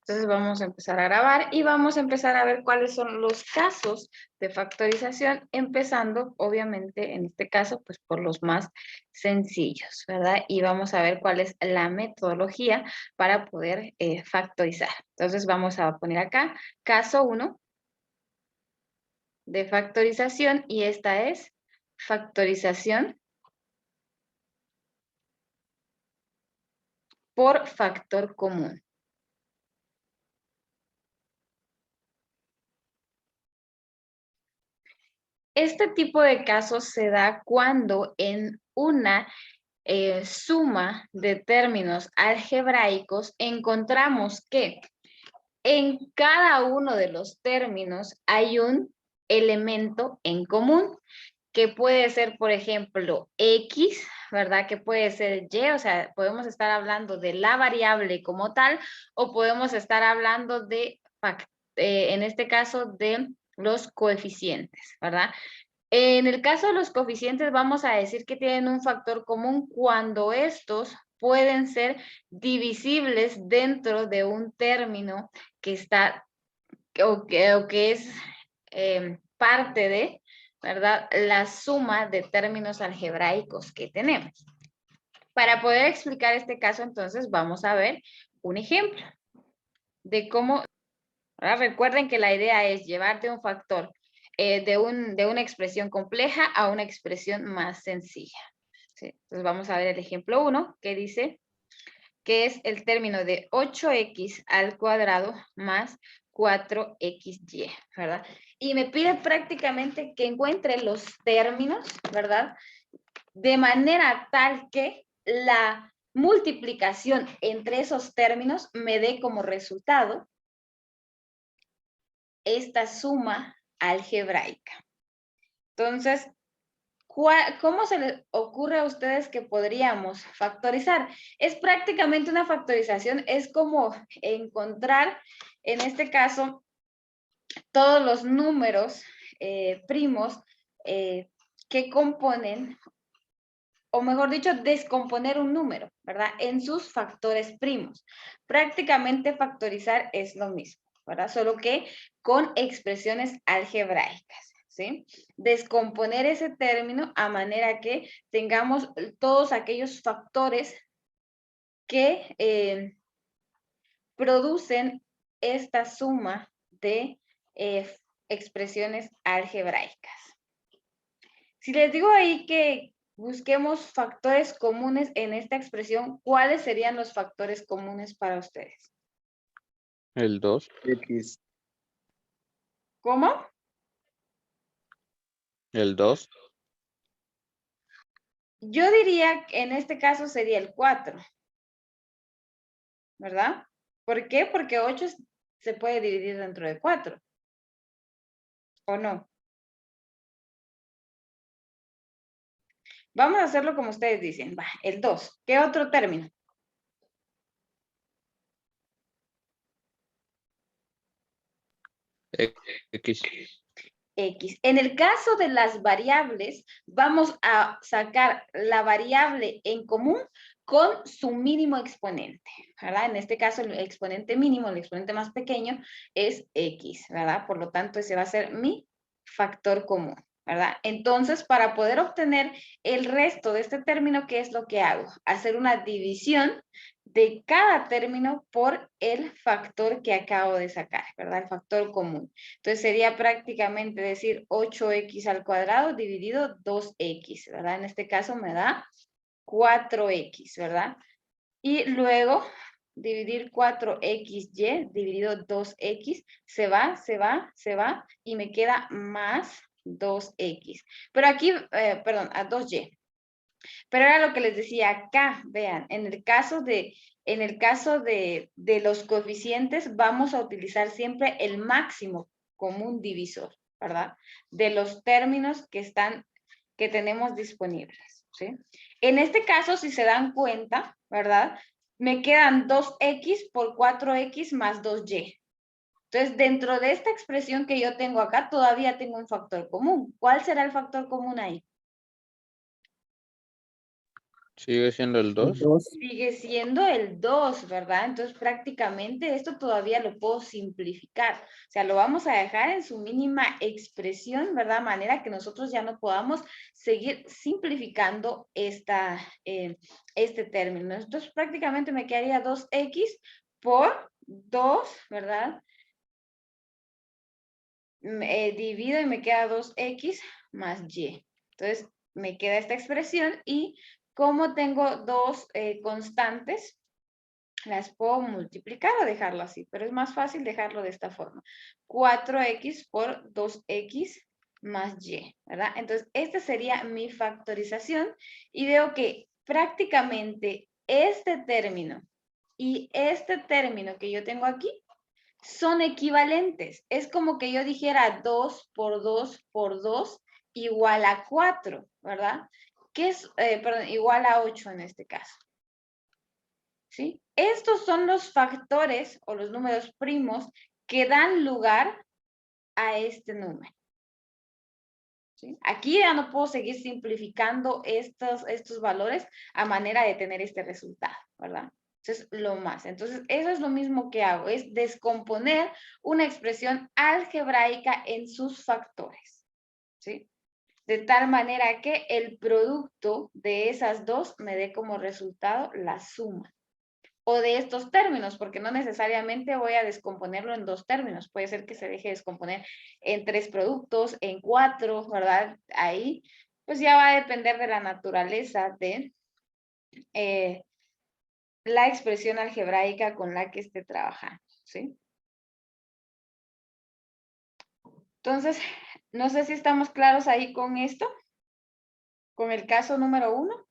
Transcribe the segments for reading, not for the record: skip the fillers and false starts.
Entonces vamos a empezar a grabar y vamos a empezar a ver cuáles son los casos de factorización, empezando obviamente en este caso pues por los más sencillos, ¿verdad? Y vamos a ver cuál es la metodología para poder factorizar. Entonces vamos a poner acá caso 1 de factorización y esta es factorización por factor común. Este tipo de casos se da cuando en una suma de términos algebraicos encontramos que en cada uno de los términos hay un elemento en común, que puede ser, por ejemplo, X, ¿verdad? Que puede ser Y, o sea, podemos estar hablando de la variable como tal, o podemos estar hablando de, en este caso, de los coeficientes, ¿verdad? En el caso de los coeficientes, vamos a decir que tienen un factor común cuando estos pueden ser divisibles dentro de un término que está o que es parte de, ¿verdad? La suma de términos algebraicos que tenemos. Para poder explicar este caso, entonces, vamos a ver un ejemplo de cómo, ¿verdad? Recuerden que la idea es llevar de un factor de una expresión compleja a una expresión más sencilla. ¿Sí? Entonces vamos a ver el ejemplo 1, que dice que es el término de 8x al cuadrado más 4xy, ¿verdad? Y me pide prácticamente que encuentre los términos, ¿verdad? De manera tal que la multiplicación entre esos términos me dé como resultado esta suma algebraica. Entonces, ¿cómo se les ocurre a ustedes que podríamos factorizar? Es prácticamente una factorización, es como encontrar, en este caso, todos los números primos que componen, o mejor dicho, descomponer un número, ¿verdad? En sus factores primos. Prácticamente factorizar es lo mismo, ¿verdad? Solo que con expresiones algebraicas, ¿sí? Descomponer ese término a manera que tengamos todos aquellos factores que producen esta suma de expresiones algebraicas. Si les digo ahí que busquemos factores comunes en esta expresión, ¿cuáles serían los factores comunes para ustedes? El 2. X. ¿Cómo? El 2. Yo diría que en este caso sería el 4, ¿verdad? ¿Por qué? Porque 8 se puede dividir dentro de 4, ¿o no? Vamos a hacerlo como ustedes dicen. Va, el 2. ¿Qué otro término? X. X. En el caso de las variables, vamos a sacar la variable en común con su mínimo exponente, ¿verdad? En este caso, el exponente mínimo, el exponente más pequeño, es X, ¿verdad? Por lo tanto, ese va a ser mi factor común, ¿verdad? Entonces, para poder obtener el resto de este término, ¿qué es lo que hago? Hacer una división de cada término por el factor que acabo de sacar, ¿verdad? El factor común. Entonces sería prácticamente decir 8x al cuadrado dividido 2x, ¿verdad? En este caso me da 4x, ¿verdad? Y luego dividir 4xy dividido 2x, se va, y me queda más 2x. Pero aquí, perdón, a 2y. Pero era lo que les decía acá, vean, en el caso de los coeficientes, vamos a utilizar siempre el máximo común divisor, ¿verdad? De los términos que tenemos disponibles, ¿sí? En este caso, si se dan cuenta, ¿verdad? Me quedan 2x por 4x más 2y. Entonces, dentro de esta expresión que yo tengo acá, todavía tengo un factor común. ¿Cuál será el factor común ahí? Sigue siendo el El 2. 2. Sigue siendo el 2, ¿verdad? Entonces prácticamente esto todavía lo puedo simplificar. O sea, lo vamos a dejar en su mínima expresión, ¿verdad? De manera que nosotros ya no podamos seguir simplificando este término. Entonces prácticamente me quedaría 2x por 2, ¿verdad? Divido y me queda 2x más y. Entonces me queda esta expresión y como tengo dos constantes, las puedo multiplicar o dejarlo así, pero es más fácil dejarlo de esta forma. 4x por 2x más y, ¿verdad? Entonces, esta sería mi factorización y veo que prácticamente este término y este término que yo tengo aquí son equivalentes. Es como que yo dijera 2 por 2 por 2 igual a 4, ¿verdad? Que es, perdón, igual a 8 en este caso. ¿Sí? Estos son los factores o los números primos que dan lugar a este número. ¿Sí? Aquí ya no puedo seguir simplificando estos valores a manera de tener este resultado, ¿verdad? Entonces, lo más. Entonces, eso es lo mismo que hago, es descomponer una expresión algebraica en sus factores, ¿sí? De tal manera que el producto de esas dos me dé como resultado la suma. O de estos términos, porque no necesariamente voy a descomponerlo en dos términos. Puede ser que se deje descomponer en 3 productos, en 4, ¿verdad? Ahí, pues ya va a depender de la naturaleza de la expresión algebraica con la que esté trabajando, ¿sí? Entonces, no sé si estamos claros ahí con esto, con el caso número 1.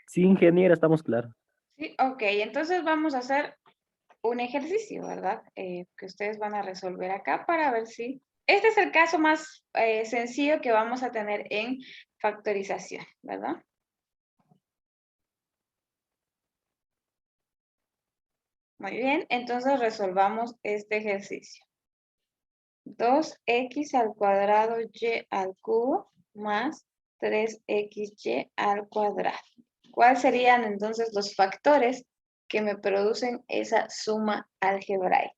Sí, ingeniera, estamos claros. Sí, ok, entonces vamos a hacer un ejercicio, ¿verdad? Que ustedes van a resolver acá para ver si... Este es el caso más sencillo que vamos a tener en factorización, ¿verdad? Muy bien, entonces resolvamos este ejercicio. 2x al cuadrado y al cubo más 3xy al cuadrado. ¿Cuáles serían entonces los factores que me producen esa suma algebraica?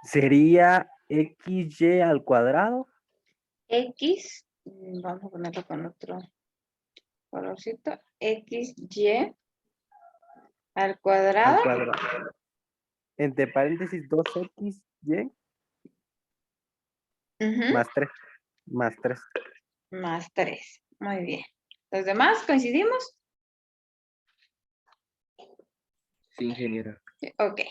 Sería xy al cuadrado. X, vamos a ponerlo con otro colorcito, xy al Al cuadrado. cuadrado. Entre paréntesis 2xy Ujú, más 3. Más 3. más 3. Muy bien. ¿Los demás coincidimos? Sí, ingeniera. Sí, ok.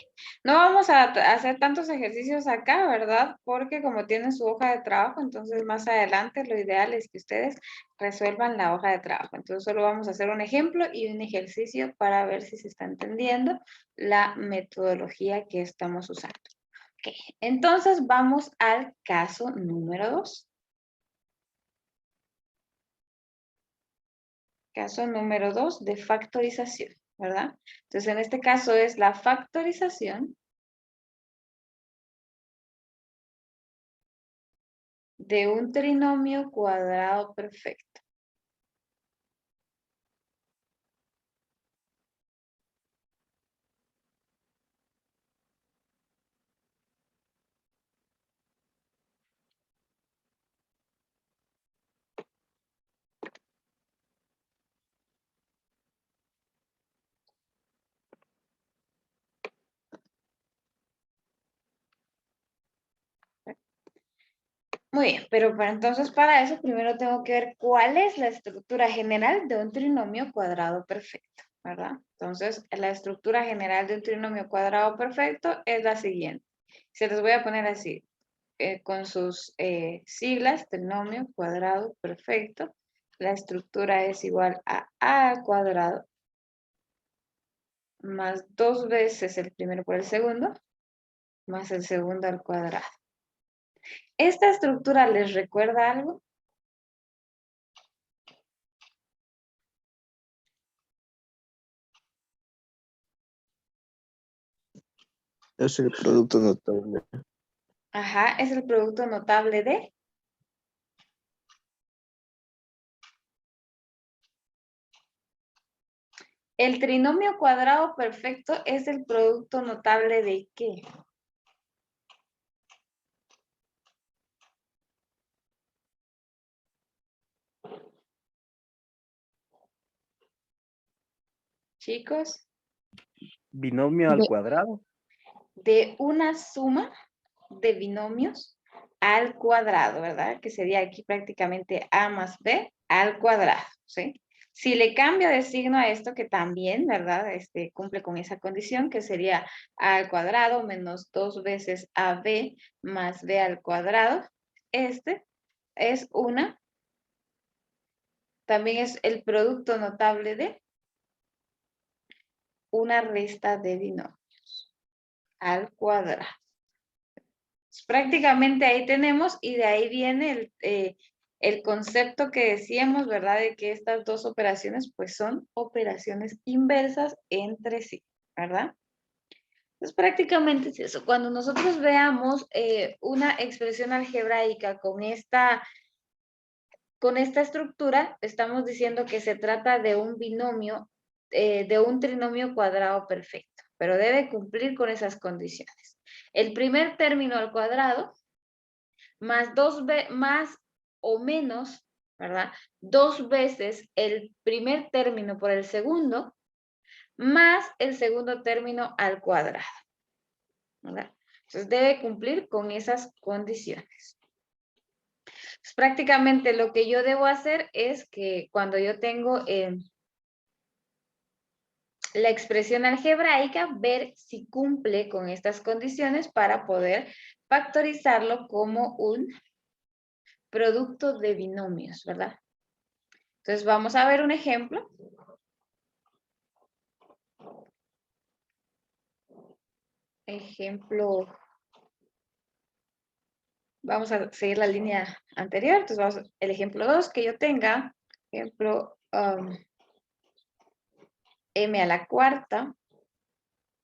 No vamos a hacer tantos ejercicios acá, ¿verdad? Porque como tienen su hoja de trabajo, entonces más adelante lo ideal es que ustedes resuelvan la hoja de trabajo. Entonces solo vamos a hacer un ejemplo y un ejercicio para ver si se está entendiendo la metodología que estamos usando. Ok, entonces vamos al caso número 2. Caso número 2 de factorización, ¿verdad? Entonces, en este caso es la factorización de un trinomio cuadrado perfecto. Muy bien, pero entonces para eso primero tengo que ver cuál es la estructura general de un trinomio cuadrado perfecto, ¿verdad? Entonces, la estructura general de un trinomio cuadrado perfecto es la siguiente. Se los voy a poner así, con sus siglas, trinomio cuadrado perfecto. La estructura es igual a al cuadrado más 2 veces el primero por el segundo, más el segundo al cuadrado. ¿Esta estructura les recuerda algo? Es el producto notable. Ajá, es el producto notable de... El trinomio cuadrado perfecto es el producto notable de ¿qué? Chicos, Binomio al cuadrado. de una suma de binomios al cuadrado, ¿verdad? Que sería aquí prácticamente A más B al cuadrado, ¿sí? Si le cambio de signo a esto, que también, ¿verdad? Cumple con esa condición, que sería A al cuadrado menos 2 veces AB más B al cuadrado. Este es también es el producto notable de una resta de binomios al cuadrado. Prácticamente ahí tenemos y de ahí viene el concepto que decíamos, ¿verdad? De que estas dos operaciones pues son operaciones inversas entre sí, ¿verdad? Entonces prácticamente es eso. Cuando nosotros veamos una expresión algebraica con esta estructura, estamos diciendo que se trata de un binomio, de un trinomio cuadrado perfecto, pero debe cumplir con esas condiciones. El primer término al cuadrado más más o menos, ¿verdad? 2 veces el primer término por el segundo, más el segundo término al cuadrado, ¿verdad? Entonces debe cumplir con esas condiciones. Pues, prácticamente lo que yo debo hacer es que cuando yo tengo la expresión algebraica, ver si cumple con estas condiciones para poder factorizarlo como un producto de binomios, ¿verdad? Entonces vamos a ver un ejemplo. Ejemplo, vamos a seguir la línea anterior. Entonces vamos el ejemplo 2 que yo tenga. Ejemplo, m a la cuarta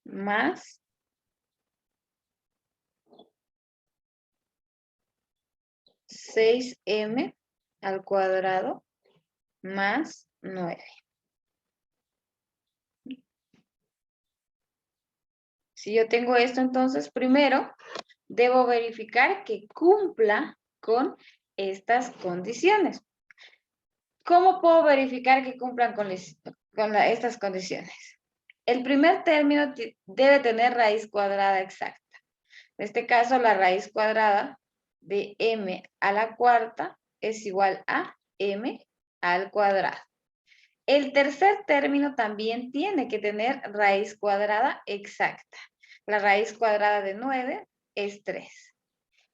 más 6m al cuadrado más 9. Si yo tengo esto, entonces primero debo verificar que cumpla con estas condiciones. ¿Cómo puedo verificar que cumplan con estas condiciones? El primer término debe tener raíz cuadrada exacta. En este caso, la raíz cuadrada de m a la cuarta es igual a m al cuadrado. El tercer término también tiene que tener raíz cuadrada exacta. La raíz cuadrada de 9 es 3.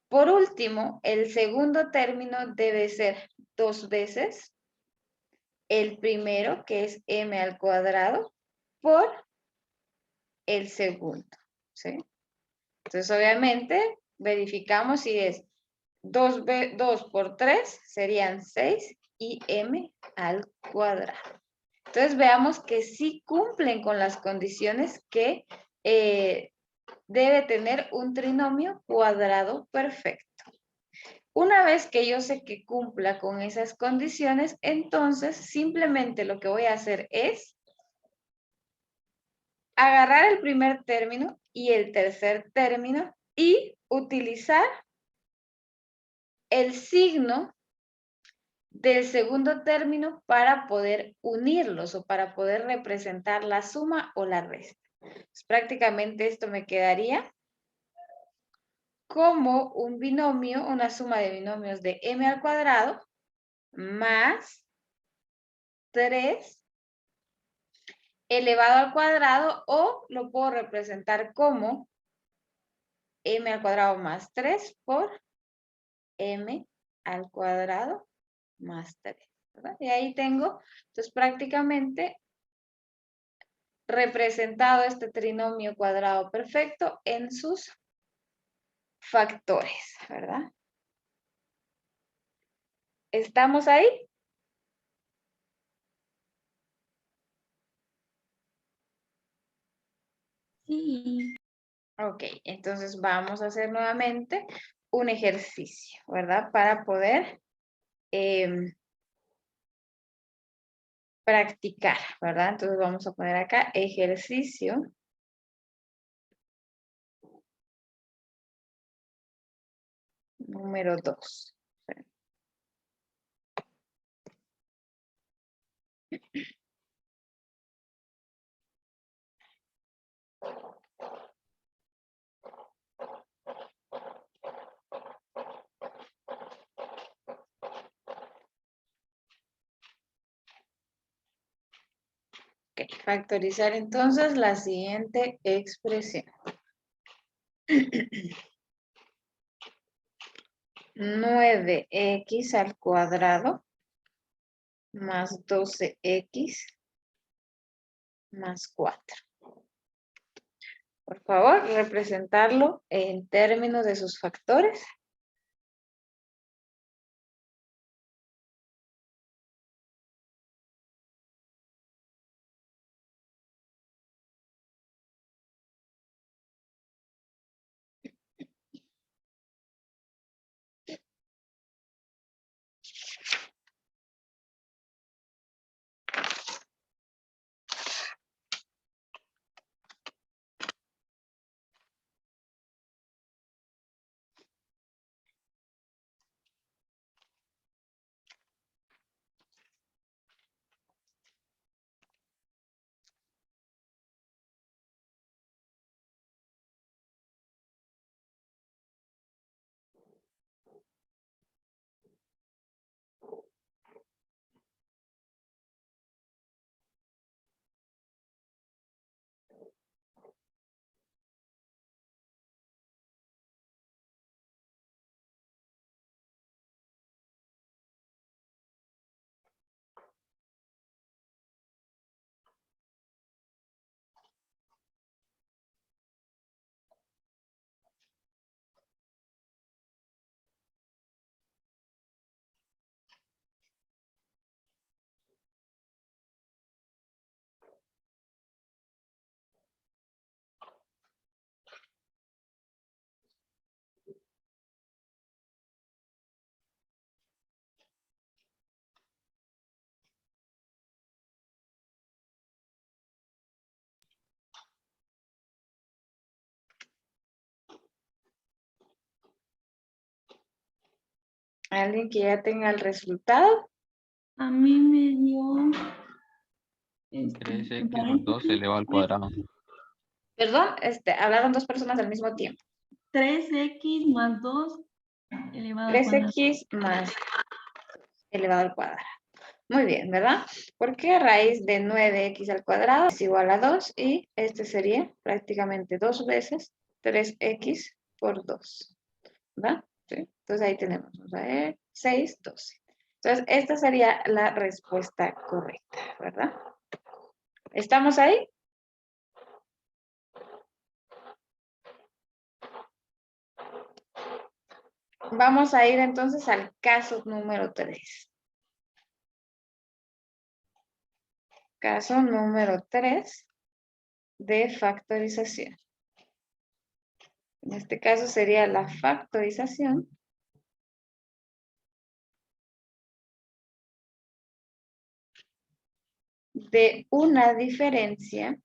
Por último, el segundo término debe ser 2 veces el primero, que es m al cuadrado, por el segundo, ¿sí? Entonces, obviamente, verificamos si es 2 por 3, serían 6 y m al cuadrado. Entonces, veamos que sí cumplen con las condiciones que debe tener un trinomio cuadrado perfecto. Una vez que yo sé que cumpla con esas condiciones, entonces simplemente lo que voy a hacer es agarrar el primer término y el tercer término y utilizar el signo del segundo término para poder unirlos o para poder representar la suma o la resta. Pues prácticamente esto me quedaría como un binomio, una suma de binomios de m al cuadrado más 3 elevado al cuadrado, o lo puedo representar como m al cuadrado más 3 por m al cuadrado más 3, ¿verdad? Y ahí tengo, entonces prácticamente representado este trinomio cuadrado perfecto en sus factores, ¿verdad? ¿Estamos ahí? Sí. Ok, entonces vamos a hacer nuevamente un ejercicio, ¿verdad? Para poder practicar, ¿verdad? Entonces vamos a poner acá ejercicio número 2. Ok, factorizar entonces la siguiente expresión. 9x al cuadrado más 12x más 4. Por favor, representarlo en términos de sus factores. ¿Alguien que ya tenga el resultado? A mí me dio 3x más 2 elevado al cuadrado. Perdón, hablaron dos personas al mismo tiempo. 3x más 2 elevado al cuadrado. 3x más elevado al cuadrado. Muy bien, ¿verdad? Porque raíz de 9x al cuadrado es igual a 2 y este sería prácticamente 2 veces 3x por 2, ¿verdad? ¿Sí? Entonces ahí tenemos, vamos a ver, 6, 12. Entonces esta sería la respuesta correcta, ¿verdad? ¿Estamos ahí? Vamos a ir entonces al caso número 3. Caso número 3 de factorización. En este caso sería la factorización de una diferencia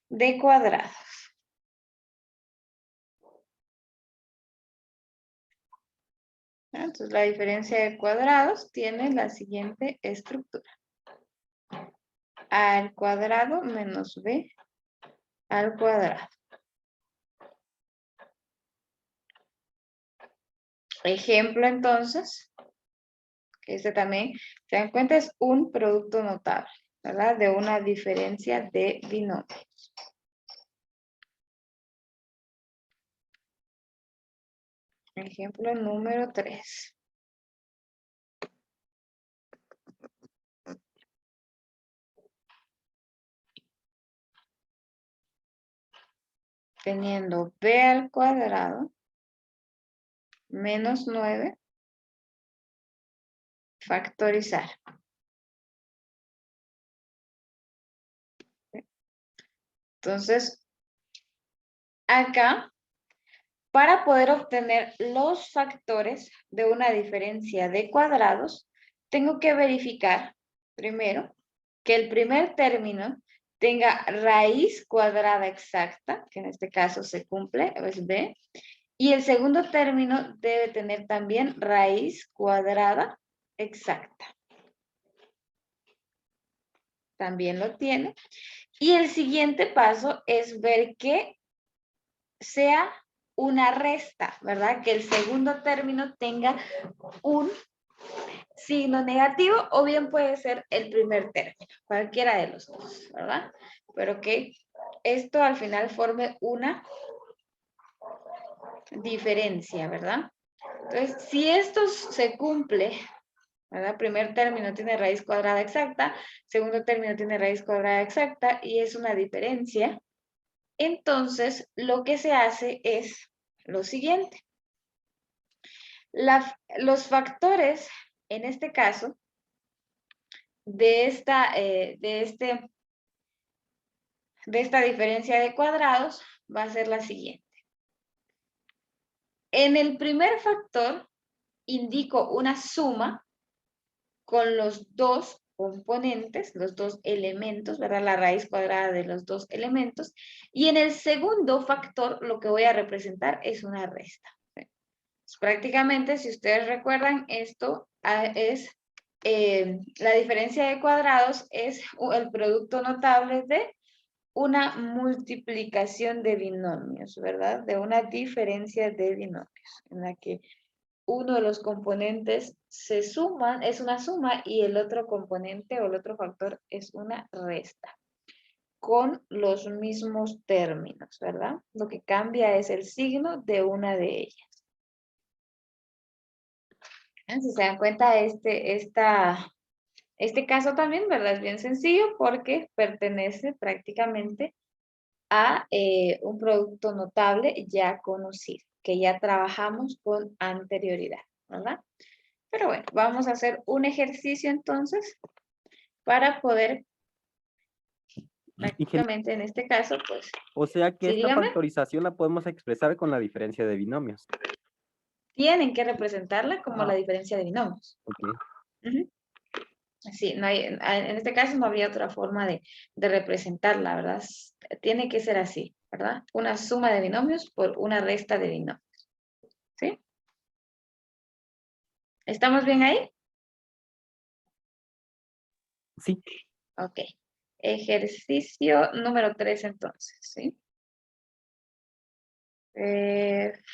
de cuadrados. Entonces la diferencia de cuadrados tiene la siguiente estructura. al cuadrado menos b al cuadrado. Ejemplo, entonces, que este también, se dan cuenta, es un producto notable, ¿verdad? De una diferencia de binomios. Ejemplo número 3. Teniendo b al cuadrado menos 9, factorizar. Entonces, acá, para poder obtener los factores de una diferencia de cuadrados, tengo que verificar, primero, que el primer término tenga raíz cuadrada exacta, que en este caso se cumple, es b, y el segundo término debe tener también raíz cuadrada exacta. También lo tiene. Y el siguiente paso es ver que sea una resta, ¿verdad? Que el segundo término tenga un signo negativo o bien puede ser el primer término, cualquiera de los dos, ¿verdad? Pero que esto al final forme una diferencia, ¿verdad? Entonces, si esto se cumple, ¿verdad? Primer término tiene raíz cuadrada exacta, segundo término tiene raíz cuadrada exacta y es una diferencia, entonces lo que se hace es lo siguiente. Los factores, en este caso, de esta diferencia de cuadrados va a ser la siguiente. En el primer factor indico una suma con los dos componentes, los dos elementos, ¿verdad? La raíz cuadrada de los dos elementos. Y en el segundo factor lo que voy a representar es una resta. Pues prácticamente, si ustedes recuerdan, esto es la diferencia de cuadrados es el producto notable de una multiplicación de binomios, ¿verdad? De una diferencia de binomios, en la que uno de los componentes se suman, es una suma, y el otro componente o el otro factor es una resta, con los mismos términos, ¿verdad? Lo que cambia es el signo de una de ellas. Si se dan cuenta, este caso también, ¿verdad? Es bien sencillo porque pertenece prácticamente a un producto notable ya conocido, que ya trabajamos con anterioridad, ¿verdad? Pero bueno, vamos a hacer un ejercicio entonces para poder, prácticamente en este caso, pues, O sea que sí, esta dígame, factorización la podemos expresar con la diferencia de binomios. tienen que representarla como la diferencia de binomios. Ok. Ujú. Sí, no hay, en este caso no habría otra forma de representarla, ¿verdad? Tiene que ser así, ¿verdad? Una suma de binomios por una resta de binomios. ¿Sí? ¿Estamos bien ahí? Sí. Ok. Ejercicio número 3 entonces, ¿sí?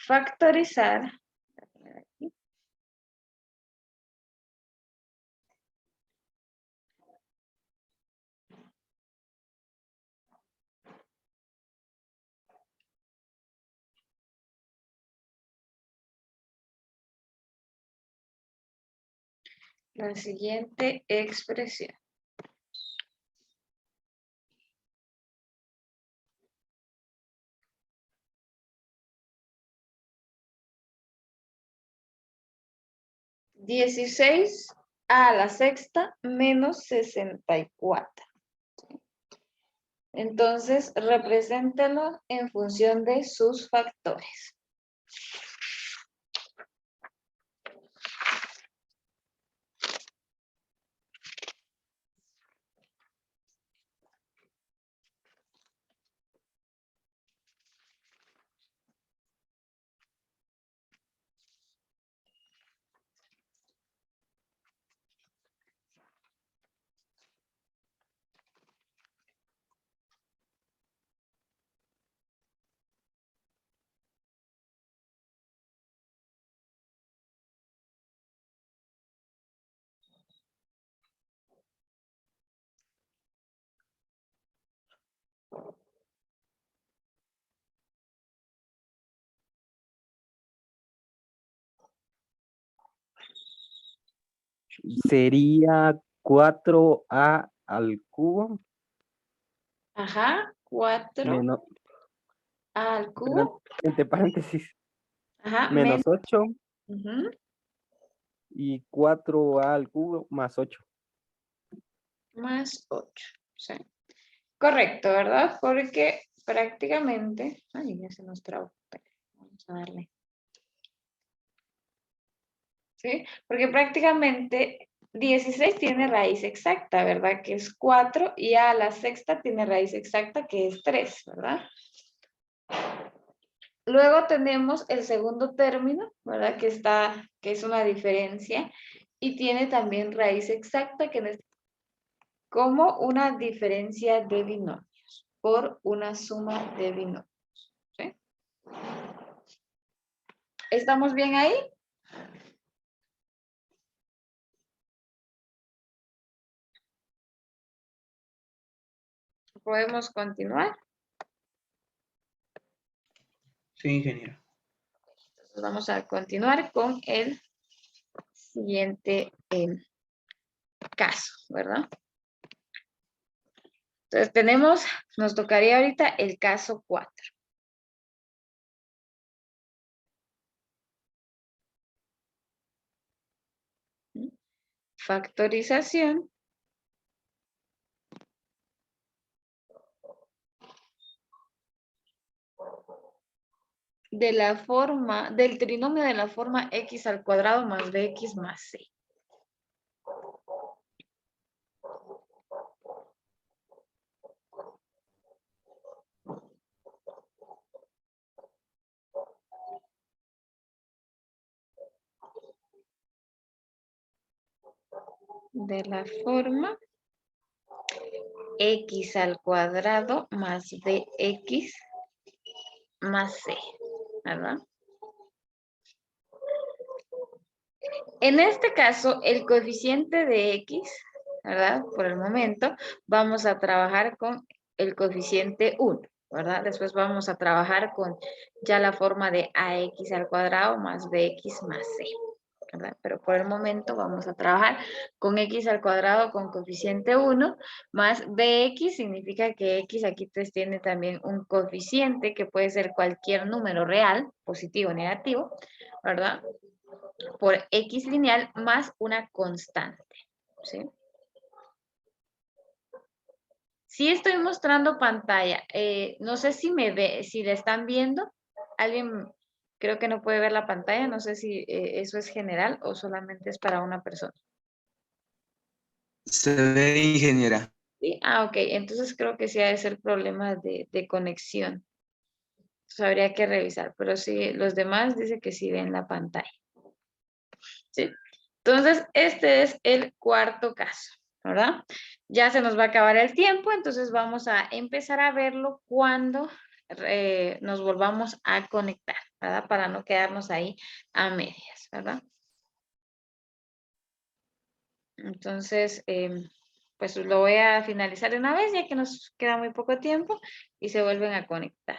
Factorizar. La siguiente expresión. (16 a la sexta menos 64). Entonces, represéntelo en función de sus factores. Sería 4a al cubo Ajá, 4 menos, al perdón, cubo. entre paréntesis, Ajá, menos 8 ujú, y 4a al cubo más 8. más 8. Sí. Correcto, ¿verdad? Porque prácticamente... Ay, ya se nos trabó. Espera, vamos a darle. ¿Sí? Porque prácticamente 16 tiene raíz exacta, ¿verdad? Que es 4 y a la sexta tiene raíz exacta que es 3, ¿verdad? Luego tenemos el segundo término, ¿verdad? Que es una diferencia y tiene también raíz exacta que es como una diferencia de binomios por una suma de binomios. ¿Sí? ¿Estamos bien ahí? ¿Podemos continuar? Sí, ingeniero. Entonces vamos a continuar con el siguiente caso, ¿verdad? Entonces nos tocaría ahorita el caso 4. Factorización del trinomio de la forma x al cuadrado más bx más c. De la forma x al cuadrado más bx más c, ¿verdad? En este caso, el coeficiente de x, ¿verdad? Por el momento, vamos a trabajar con el coeficiente 1, ¿verdad? Después vamos a trabajar con ya la forma de ax al cuadrado más bx más c, ¿verdad? Pero por el momento vamos a trabajar con x al cuadrado con coeficiente 1 más bx, significa que x aquí tiene también un coeficiente que puede ser cualquier número real, positivo o negativo, ¿verdad? Por x lineal más una constante, ¿sí? Sí estoy mostrando pantalla. No sé si si la están viendo. Alguien creo que no puede ver la pantalla. No sé si eso es general o solamente es para una persona. Se ve, ingeniera. ¿Sí? Ah, ok. Entonces creo que sí ha de ser problema de conexión. Entonces habría que revisar. Pero sí, los demás dice que sí ven la pantalla. ¿Sí? Entonces, este es el cuarto caso, ¿verdad? Ya se nos va a acabar el tiempo, entonces vamos a empezar a verlo cuando nos volvamos a conectar, ¿verdad? Para no quedarnos ahí a medias, ¿verdad? Entonces, pues lo voy a finalizar de una vez, ya que nos queda muy poco tiempo y se vuelven a conectar.